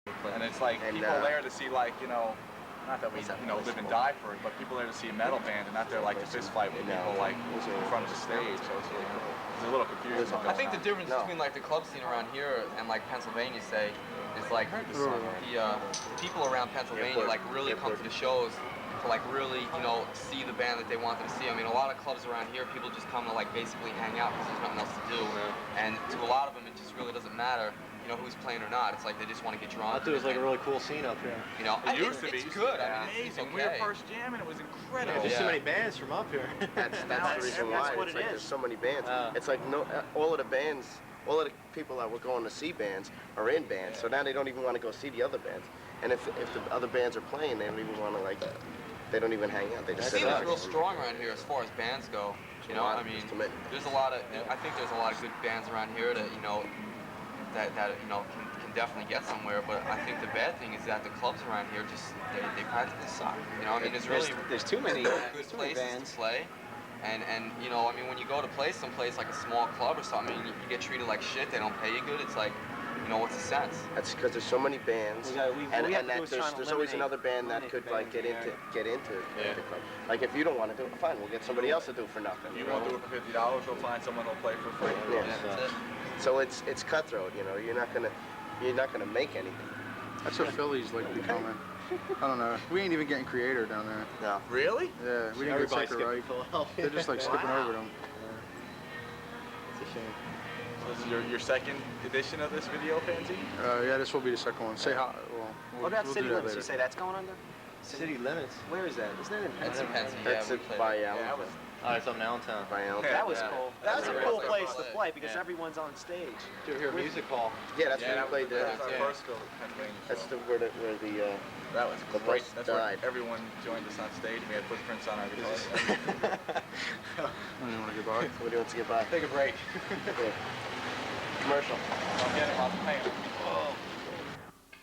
And it's like people there to see, like, you know, not that we live and die for it, but people there to see a metal band and not there like to fist fight with people like in front of the stage. So it's really cool. It's a little confusing. I think the difference between like the club scene around here and like Pennsylvania, say, is like the people around Pennsylvania like really come to the shows to like really, you know, see the band that they wanted to see. I mean, a lot of clubs around here, people just come to like basically hang out because there's nothing else to do. And to a lot of them, it just really doesn't matter, you know, who's playing or not. It's like they just want to get drunk. I thought it was like a really cool scene up here. You know, it used to be. It's good. Yeah. I mean, it's okay. We were first jamming, it was incredible. There's so many bands from up here. That's the reason why. It's like there's so many bands. It's like all of the bands, all of the people that were going to see bands are in bands. So now they don't even want to go see the other bands. And if the other bands are playing, they don't even want to like. They don't even hang out. They just sit it's real strong around here as far as bands go. You know, I mean, there's a lot of. I think there's a lot of good bands around here that you know, that you know can definitely get somewhere. But I think the bad thing is that the clubs around here just they practically suck. You know, I mean, there's too many good places to play. And you know, I mean, when you go to play someplace like a small club or something, you get treated like shit. They don't pay you good. It's like, you know, what's the sense? That's because there's so many bands, and there's always another band that could like get into the club. Like if you don't want to do it, fine, we'll get somebody else to do it for nothing. You won't do it for $50. We'll find someone who'll play for free. Yeah, that's it. So it's cutthroat. You know, you're not gonna make anything. That's what Philly's like becoming. I don't know. We ain't even getting Creator down there. No. Really? Yeah, we didn't get Sector right. They're just like skipping over them. It's a shame. This is your second edition of this video fanzine? Yeah, this will be the second one. Say hi. What about City Limits? You say that's going under? City Limits? Where is that? Isn't that in That's Pennsylvania? in Pennsylvania. That's it by Allen. Oh, it's up in Allentown. By Allen. That was cool. That was a cool place to play because Yeah. everyone's on stage. Did you hear music hall? Yeah, that's where we played there. That's our first go to Pennsylvania. That's where the that was the great. bus That's died. where everyone joined us on stage. We had footprints on our guitars. I don't even want to get by. What do you want to get by? Take a break. Okay. Commercial. I'm getting off the paint.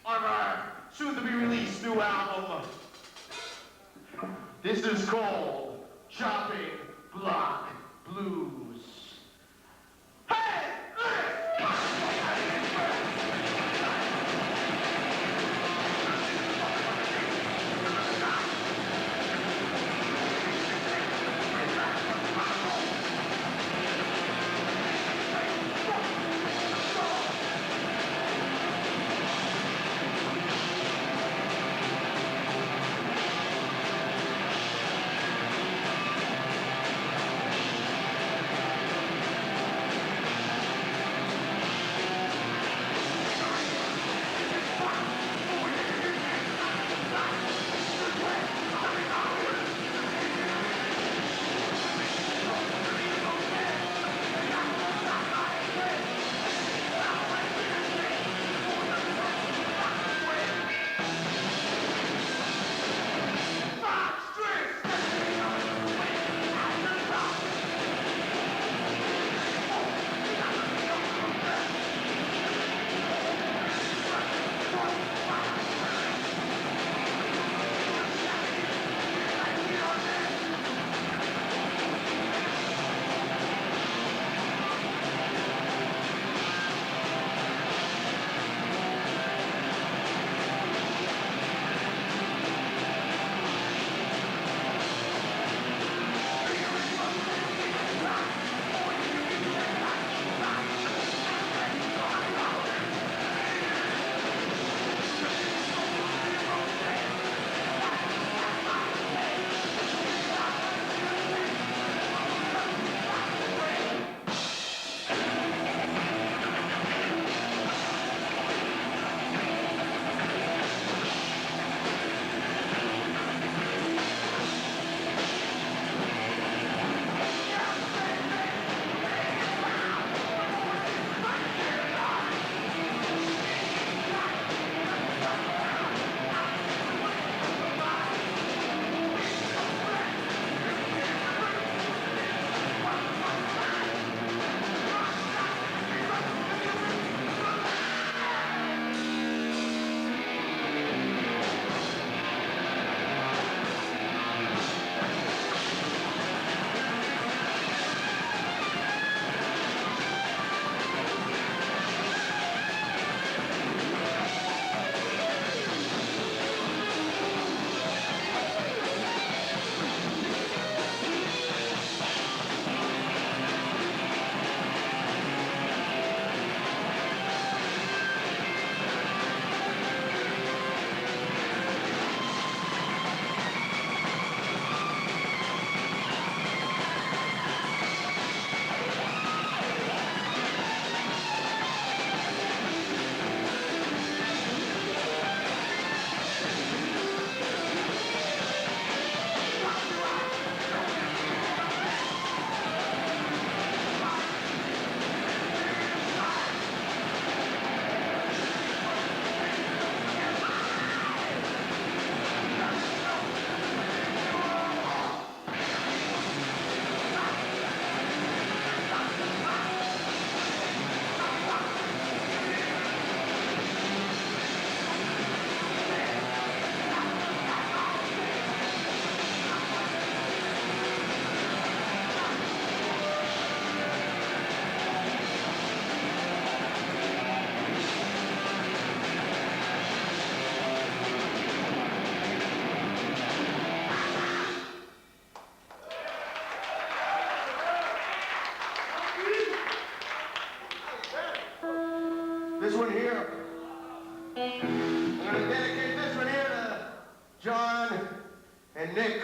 On our soon-to-be-released new album, this is called Chopping Block Blues. Hey! and Nick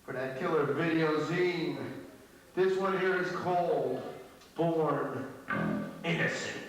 for that killer Videozine. This one here is called Born Innocent.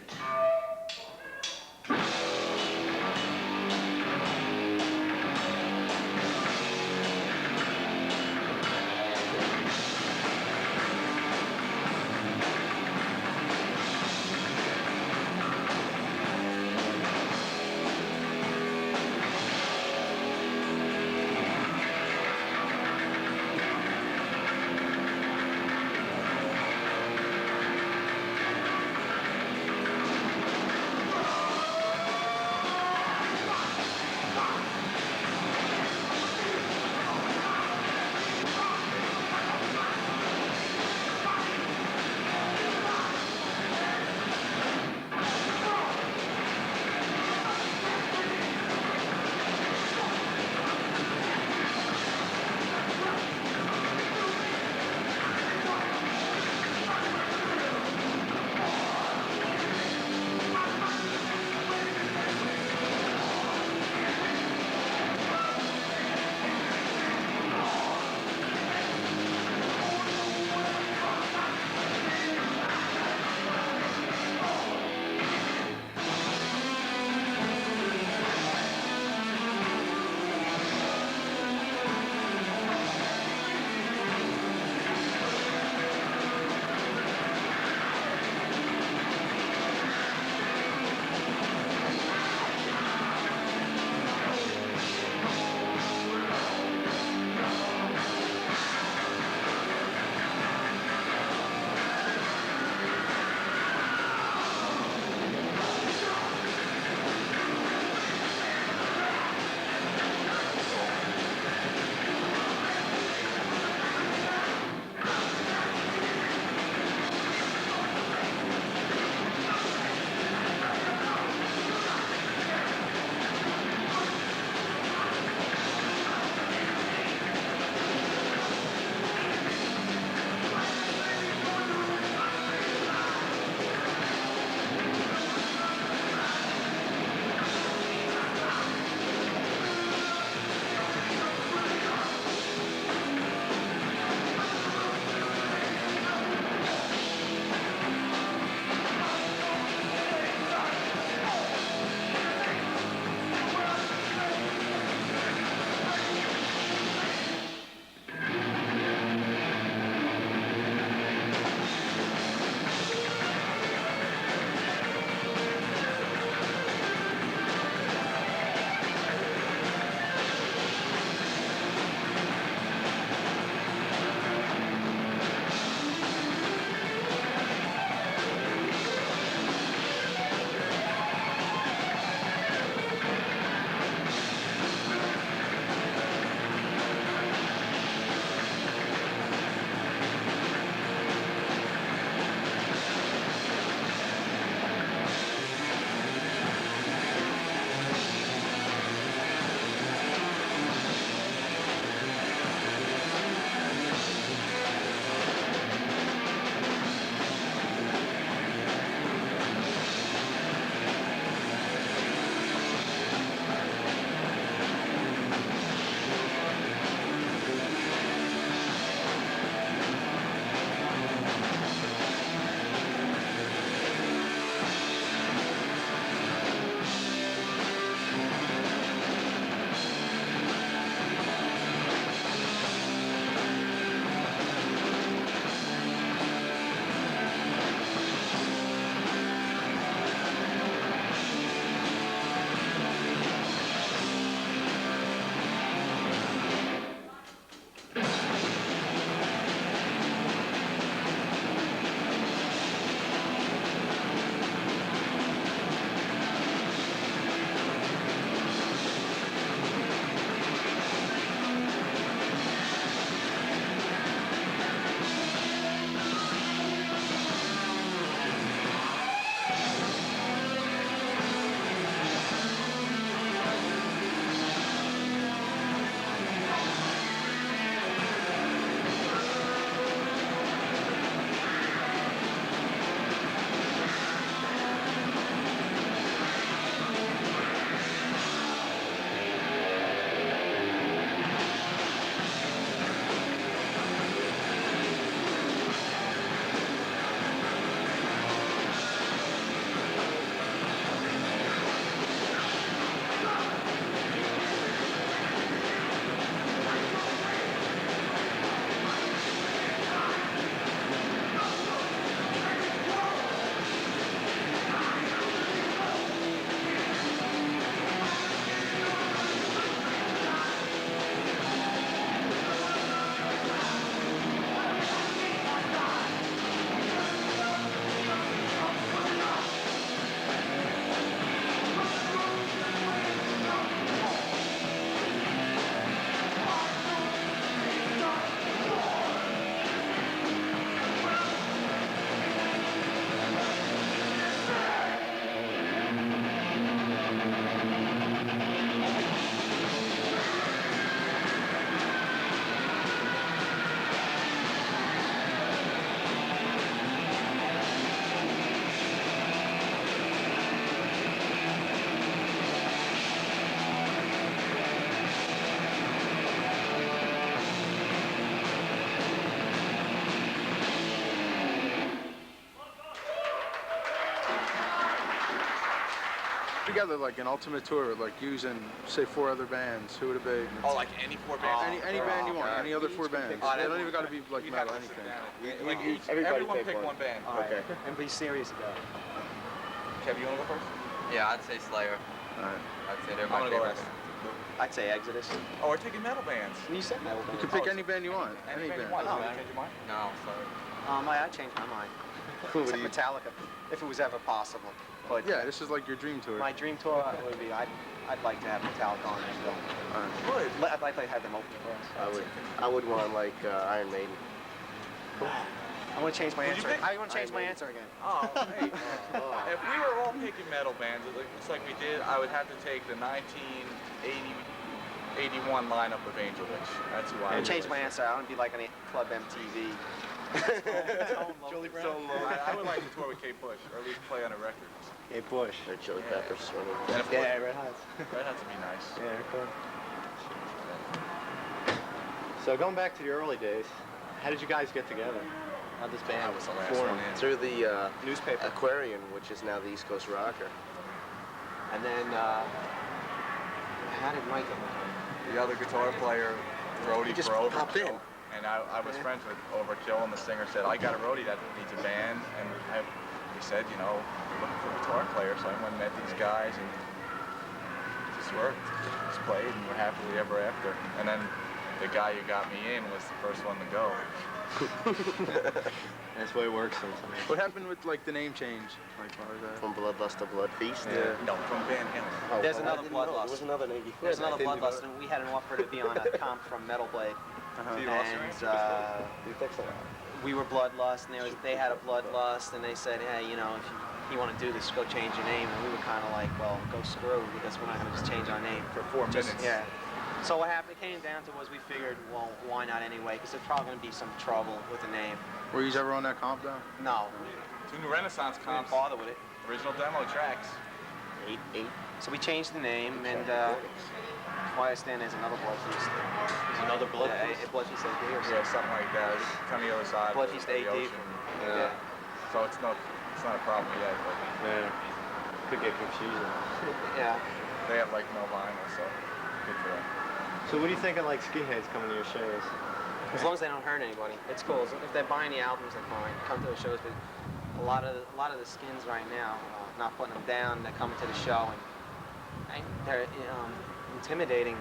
together like an ultimate tour, like using say 4 other bands, who would it be? Oh, like any 4 bands? Any band you want, any other 4 bands. They don't even got to be like We'd metal, have to sit anything. down. Like Everybody everyone pick pick one. one band. All right. Okay. And be serious about it. Kev, you wanna go first? Yeah, I'd say Slayer. Alright. I'd say they're I'm my gonna go favorite. last. I'd say Exodus. Oh, we're taking metal bands. You said metal You band. can pick any band you want, any band band. you want. Oh, You man. change your mind? No, sorry. I changed my mind. Except Metallica, if it was ever possible. But Yeah, this is like your dream tour. my dream tour would be, I'd like to have Metallica on the show. Alright. Good. I'd like to have them open for us. I would want like Iron Maiden. I want to change my Would you answer. pick? I want to change my Iron answer again. Oh, hey. If we were all picking metal bands, just like we did, I would have to take the 1981 lineup of Angel Witch. That's who I I would change my pick. answer. I want to be like on Club MTV. Julie Brown. I would like to tour with Kate Bush, or at least play on a record. Hey, Bush. Or Chili Peppers. And of course, Yeah, Red Hots. that has to be nice. Yeah, cool. So going back to the early days, how did you guys get together? How'd this band I was the last form? one in. Through the Newspaper. Aquarian, which is now the East Coast Rocker. And then, how did Mike get it? The other guitar player, roadie He just for popped Overkill. in. And I was friends with Overkill, and the singer said, I got a roadie that needs a band. And he said, you know, we're looking for a guitar player. So I went and met these guys, and it just worked. Just played, and we're happily ever after. And then the guy who got me in was the first one to go. That's the way it works sometimes. What happened with like the name change? Like what was that? From Bloodlust to Bloodfeast. No, from Van Halen. Oh, There's I another didn't know. Bloodlust. There was another name before. There's that. another Bloodlust, and we had an offer to be on a comp from Metal Blade. So you lost your answer? And You fixed that. we were Bloodlust, and they had a Bloodlust, and they said, hey, you know, if you want to do this, go change your name. And we were kind of like, well, go screw, because we're not going to just change our name. For 4 minutes. Yeah. So what happened, it came down to was we figured, well, why not anyway? Because there's probably going to be some trouble with the name. Were you ever on that comp though? No, 2 new Renaissance we didn't comps, bother with it. original demo tracks. Eight. So we changed the name, and why I stand there's another Bloodfeast. There's another Bloodfeast? Yeah, Bloodfeast AD or Yeah, something. something like that. It's kind of the other side Bloodfeast of the AD. ocean. Yeah. So it's not a problem yet, but Yeah. Could get confusing. Yeah. they have like no vinyl, so good for them. So what do you think of like skinheads coming to your shows? As long as they don't hurt anybody, it's cool. If they're buying the albums, they're fine. Come to the shows, but a lot of the skins right now, not putting them down, they're coming to the show and they're intimidating,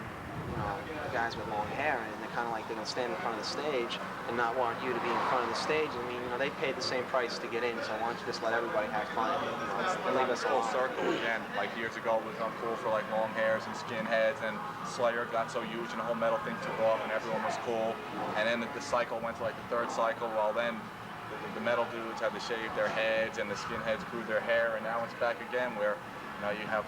you know, the guys with long hair, and they're kind of like they're gonna stand in front of the stage and not want you to be in front of the stage. I mean, you know, they paid the same price to get in, so why don't you just let everybody have fun? You know, And leave us full alone. circle again. Like years ago, it was uncool for like long hairs and skinheads, and Slayer got so huge, and the whole metal thing took off, and everyone was cool. And then the cycle went to like the 3rd cycle. Well, then the metal dudes had to shave their heads, and the skinheads grew their hair, and now it's back again, where you have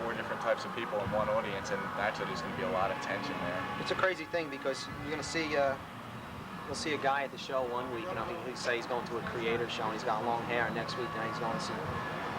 4 different types of people in one audience, and naturally there's going to be a lot of tension there. It's a crazy thing because you're gonna see you'll see a guy at the show one week, you know, he'll say he's going to a creator show and he's got long hair, and next week now he's going to see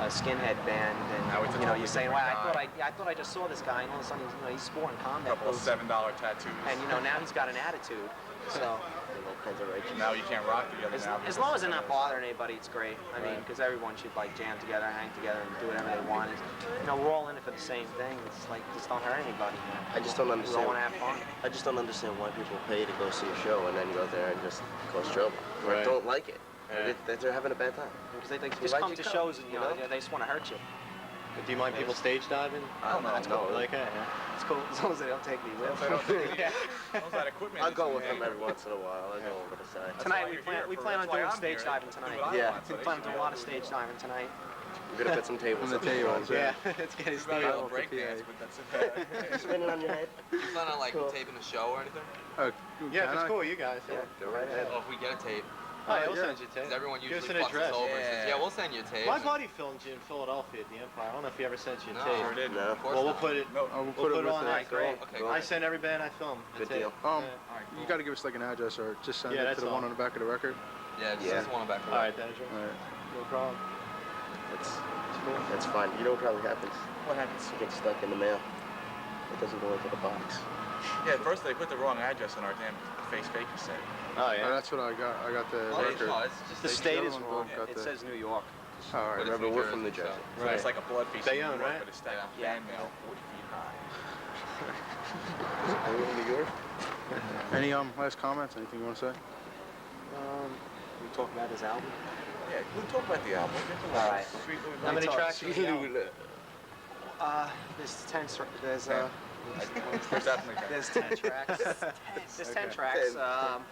a skinhead band, Now and it's a you know, totally you're saying, different well, guy. I thought I just saw this guy, and all of a sudden he's sporting A combat couple of boots, $7 tattoos. and you know, now he's got an attitude. So All kinds of righteous. Now you can't rock together now. as long as they're not bothering anybody, it's great. I mean, because everyone should like jam together, hang together, and do whatever they want. You know, we're all in it for the same thing. It's like just don't hurt anybody. I just don't We all understand. want to have fun. I just don't understand why people pay to go see a show and then go there and just cause trouble. Or Right. don't like it. Yeah. They're having a bad time. Because they So just why'd come you to come, shows and you know? they just want to hurt you. Do you mind people stage diving? I don't know. That's No, Like that, yeah. It's cool as long as they don't take me with. If they don't take it, how's that equipment? I'll go is with them made? every once in a while. I'll go over the side. That's Tonight why we you're plan here we for- plan on that's why doing I'm stage here. diving Do tonight. what I Yeah. want, so We they plan on should doing a know. lot of stage diving tonight. We're gonna put some tables On the up. tables, Yeah, let's get his It's not a steel. little break dance, but that's it. Spinning on your head. You plan on like Cool. taping the show or anything? Yeah, can if it's I? cool with you guys. Yeah. Go right ahead. Oh, if we get a tape. Oh, yeah, we'll yeah. send you a tape. Because everyone Give usually us an fucks address. us over and says, Yeah. yeah, we'll send you a tape. My buddy filmed you in Philadelphia at the Empire. I don't know if he ever sent you a No. tape. Sure did. No. Of course Well, we'll not. put it. No. We'll We'll put it with on the. ice. Great. Okay, I great. send every band I film. a Good tape. deal. All right, cool. You got to give us like an address or just send Yeah, it that's to the all. one on the back of the record. Yeah, just Yeah. this one back. All right, that's right. All right. No problem. That's fine. You know what probably happens? What happens? It gets stuck in the mail. It doesn't go into the box. Yeah, at first they put the wrong address on our damn face fake cassette. Oh Oh, yeah. that's what I got. I got the Oh, record. no, it's just The They- state the is other one wrong. got It the- says New York. All right. But it's Remember, we're from New Jersey. So it's like a Bloodfeast They in New own, York, right? but it's stacked with Yeah. fan mail 40 feet high. Are we in New York? Any last comments? Anything you want to say? We talk about his album. Yeah, we'll talk about the album. All right. How many tracks are the album? There's 10. There's There's definitely there's 10 tracks. There's 10 tracks. Let's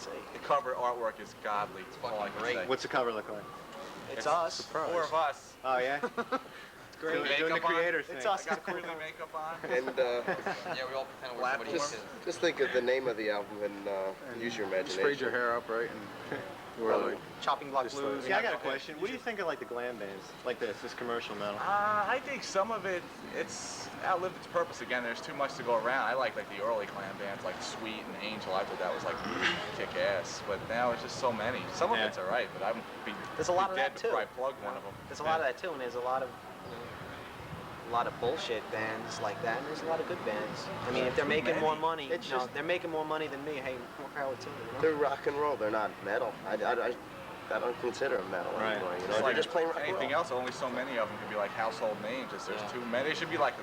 see. the cover artwork is godly. It's fucking all I can great. say. What's the cover look like? It's us. Four of us. Oh, yeah? Great. Doing the creator's thing. It's us. I got curly makeup on. And Yeah, we all pretend we're somebody else's. just think of the name of the album and use your Just imagination. braid your hair up, right? And wear like. Chopping Block Just Blues. like- Yeah, I got a question. What do you think of like the glam bands? Like this commercial metal? I think some of it's outlived its purpose. Again, there's too much to go around. I like the early glam bands like Sweet and Angel. I thought that was like kick ass. But now it's just so many. Some of Yeah. it's alright, but I'm be There's a lot of dead that, before too. I plug one of them. There's a lot of that too, and there's a lot of bullshit bands like that, and there's a lot of good bands. I mean, if they're making more money, It's you know, just- they're making more money than me. Hey, more power to them. You know? They're rock and roll. They're not metal. I don't consider them metal Right. anymore. You know, It's they're like just playing rock and anything roll. else. Only so many of them can be like household names. There's Yeah. too many. It should be like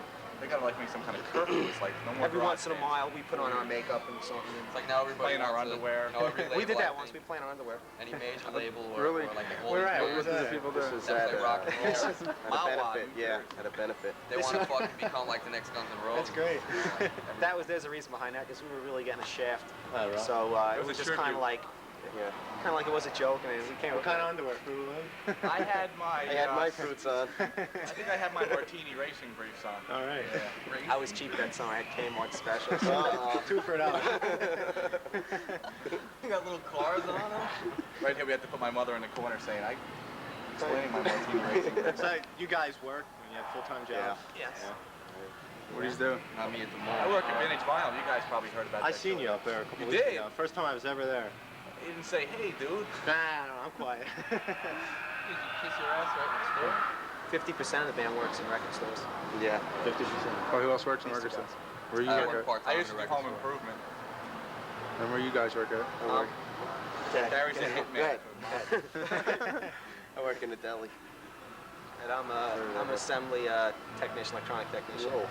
they gotta like make some kind of curfew. It's like no more. Every garage once in a bands. while, we put on our makeup and something. It's like now everybody Playing our wants underwear. You know, every We did label, I that once. We think, play in our underwear. Any major label or, Really? or like an old Where at? band, What was that? People This do. was That's at like rock and roll. at a Mawa, benefit. Yeah, at a benefit. They want to fucking become like the next Guns N' Roses. That's great. There's a reason behind that because we were really getting a shaft. Oh, right. So it It was was just a kind of tribute. like Yeah. it was a joke, and we came. What kind of underwear? Fruit Loom? I had my. I had my fruits on. I think I had my Martini racing briefs on. All right. Yeah. I was cheap that summer. I had Kmart specials. Two for $1. You got little cars on them. Right here, we had to put my mother in the corner saying, "I explaining my Martini racing briefs." So you guys work when you have full-time jobs? Yes. What do you do? Not me at the moment. I work at Vintage Vinyl. You guys probably heard about that. I seen you up there a couple You weeks did? ago. First time I was ever there. You didn't say, "Hey, dude." Nah, no, I'm quiet. Did you kiss your ass right in the store? 50% of the band works in record stores. Yeah. 50%. Oh, who else works in record store? Where you I work work at? part-time I in used the to do record home store. improvement. And where you guys work at? Barry's a hitman. I work in the deli. And I'm an assembly technician, electronic technician. Whoa.